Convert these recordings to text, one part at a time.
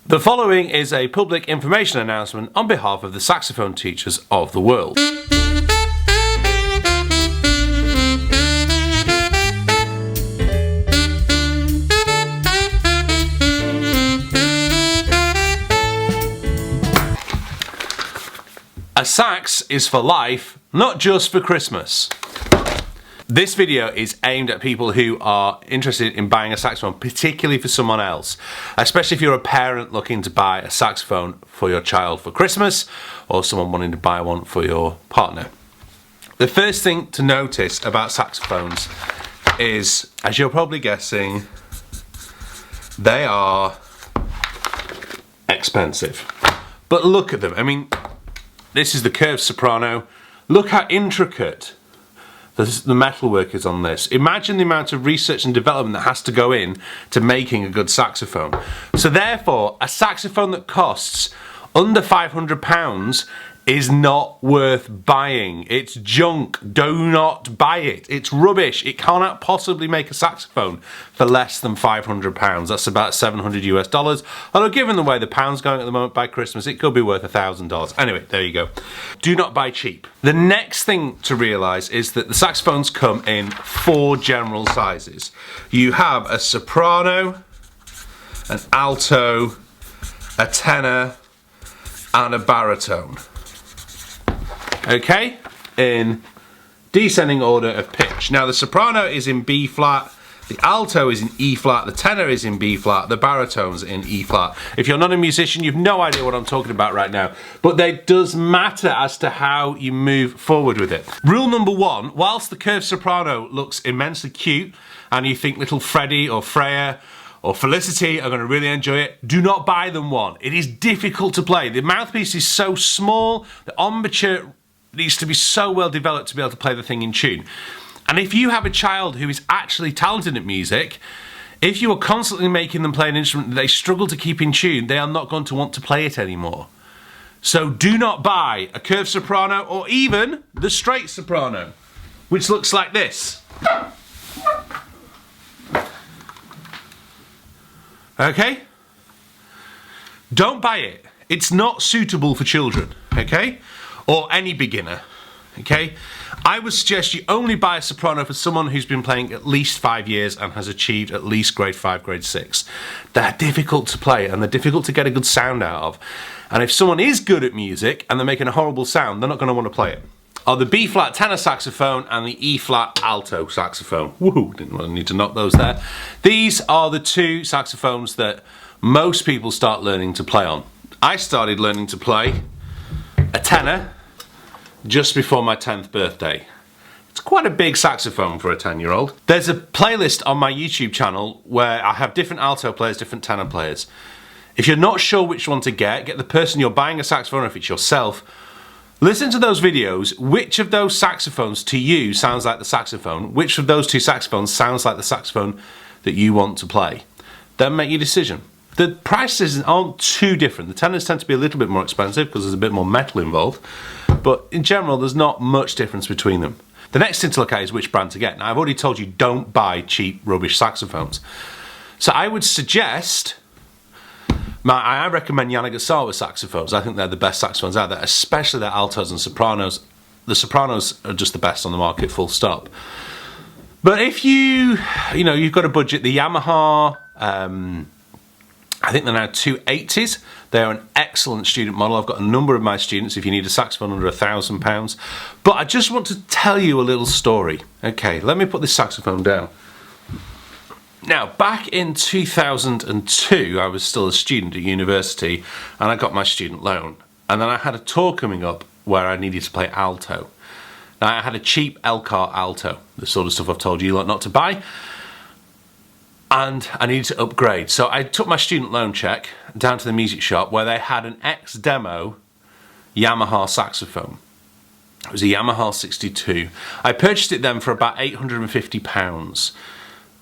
The following is a public information announcement on behalf of the saxophone teachers of the world. A sax is for life, not just for Christmas. This video is aimed at people who are interested in buying a saxophone, particularly for someone else, especially if you're a parent looking to buy a saxophone for your child for Christmas, or someone wanting to buy one for your partner. The first thing to notice about saxophones is, as you're probably guessing, they are expensive. But look at them. I mean, this is the curved soprano. Look how intricate the metalwork is on this. Imagine the amount of research and development that has to go in to making a good saxophone. So therefore, a saxophone that costs under £500 is not worth buying. It's junk. Do not buy it. It's rubbish. It cannot possibly make a saxophone for less than £500. That's about $700 US. Although given the way the pound's going at the moment, by Christmas it could be worth $1,000. Anyway, there you go. Do not buy cheap. The next thing to realise is that the saxophones come in 4 general sizes. You have a soprano, an alto, a tenor, and a baritone. Okay, in descending order of pitch. Now the soprano is in B flat, the alto is in E flat, the tenor is in B flat, the baritone's in E flat. If you're not a musician, you've no idea what I'm talking about right now, but it does matter as to how you move forward with it. Rule number 1, whilst the curved soprano looks immensely cute, and you think little Freddie or Freya or Felicity are going to really enjoy it, do not buy them one. It is difficult to play. The mouthpiece is so small, the embouchure needs to be so well developed to be able to play the thing in tune. And if you have a child who is actually talented at music, if you are constantly making them play an instrument that they struggle to keep in tune, they are not going to want to play it anymore. So do not buy a curved soprano or even the straight soprano, which looks like this. Okay? Don't buy it. It's not suitable for children, okay? Or any beginner, okay? I would suggest you only buy a soprano for someone who's been playing at least 5 years and has achieved at least grade 5, grade 6. They're difficult to play and they're difficult to get a good sound out of. And if someone is good at music and they're making a horrible sound, they're not going to want to play it. Or the B flat tenor saxophone and the E flat alto saxophone. Woohoo, didn't really need to knock those there. These are the 2 saxophones that most people start learning to play on. I started learning to play a tenor just before my 10th birthday. It's quite a big saxophone for a 10-year-old. There's a playlist on my YouTube channel where I have different alto players, different tenor players. If you're not sure which one to get the person you're buying a saxophone, or if it's yourself, listen to those videos. Which of those saxophones to you sounds like the saxophone? Which of those 2 saxophones sounds like the saxophone that you want to play? Then make your decision. The prices aren't too different. The tenors tend to be a little bit more expensive because there's a bit more metal involved, but in general there's not much difference between them. The next thing to look at is which brand to get. Now I've already told you, don't buy cheap rubbish saxophones. So I would suggest, I recommend Yanagisawa saxophones. I think they're the best saxophones out there, especially their altos and sopranos. The sopranos are just the best on the market, full stop. But if you've got a budget, the Yamaha, I think they're now 280s. They're an excellent student model. I've got a number of my students if you need a saxophone under £1,000. But I just want to tell you a little story. Okay, let me put this saxophone down. Now, back in 2002, I was still a student at university and I got my student loan. And then I had a tour coming up where I needed to play alto. Now, I had a cheap L-car alto, the sort of stuff I've told you lot not to buy. And I needed to upgrade. So I took my student loan check down to the music shop where they had an ex-demo Yamaha saxophone. It was a Yamaha 62. I purchased it then for about £850.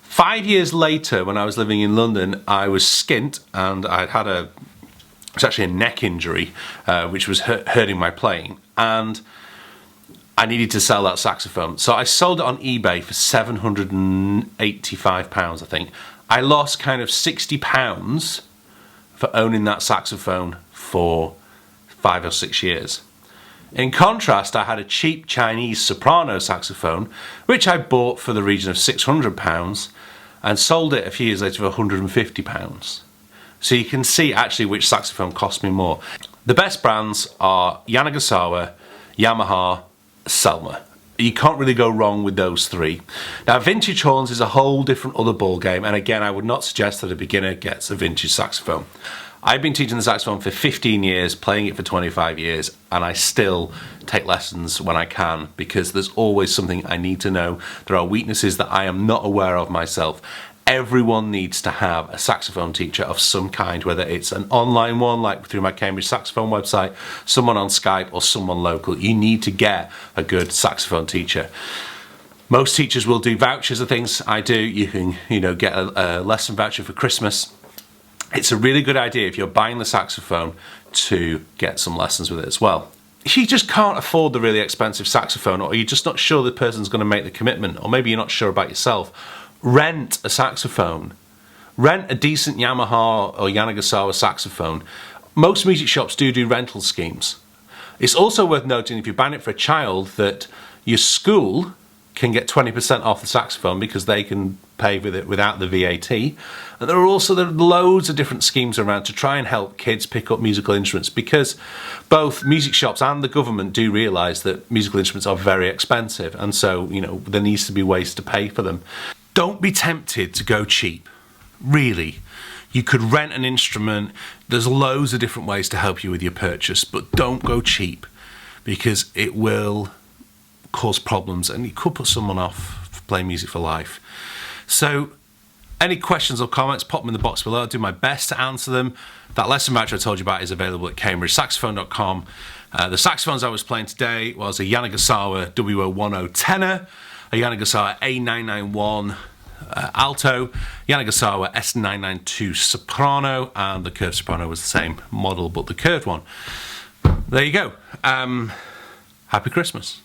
5 years later, when I was living in London, I was skint and I'd had it's actually a neck injury, which was hurting my playing. And I needed to sell that saxophone. So I sold it on eBay for £785, I think. I lost kind of £60 for owning that saxophone for 5 or 6 years. In contrast, I had a cheap Chinese soprano saxophone, which I bought for the region of £600 and sold it a few years later for £150. So you can see actually which saxophone cost me more. The best brands are Yanagisawa, Yamaha, Selmer. You can't really go wrong with those three. Now, vintage horns is a whole different other ball game, and again, I would not suggest that a beginner gets a vintage saxophone. I've been teaching the saxophone for 15 years, playing it for 25 years, and I still take lessons when I can because there's always something I need to know. There are weaknesses that I am not aware of myself. Everyone needs to have a saxophone teacher of some kind, whether it's an online one like through my Cambridge saxophone website, someone on Skype, or someone local. You need to get a good saxophone teacher. Most teachers will do vouchers of things. I do. You can, get a lesson voucher for Christmas. It's a really good idea if you're buying the saxophone to get some lessons with it as well. If you just can't afford the really expensive saxophone, or you're just not sure the person's going to make the commitment, or maybe you're not sure about yourself, rent a saxophone. Rent a decent Yamaha or Yanagisawa saxophone. Most music shops do rental schemes. It's also worth noting, if you're buying it for a child, that your school can get 20% off the saxophone because they can pay with it without the VAT. And there are loads of different schemes around to try and help kids pick up musical instruments, because both music shops and the government do realise that musical instruments are very expensive, and so there needs to be ways to pay for them. Don't be tempted to go cheap. Really. You could rent an instrument. There's loads of different ways to help you with your purchase, but don't go cheap because it will cause problems and it could put someone off playing music for life. So any questions or comments, pop them in the box below. I'll do my best to answer them. That lesson voucher I told you about is available at cambridgesaxophone.com. The saxophones I was playing today was a Yanagisawa W010 Tenor, a Yanagisawa A991 Alto, Yanagisawa S992 Soprano, and the curved Soprano was the same model but the curved one. There you go. Happy Christmas.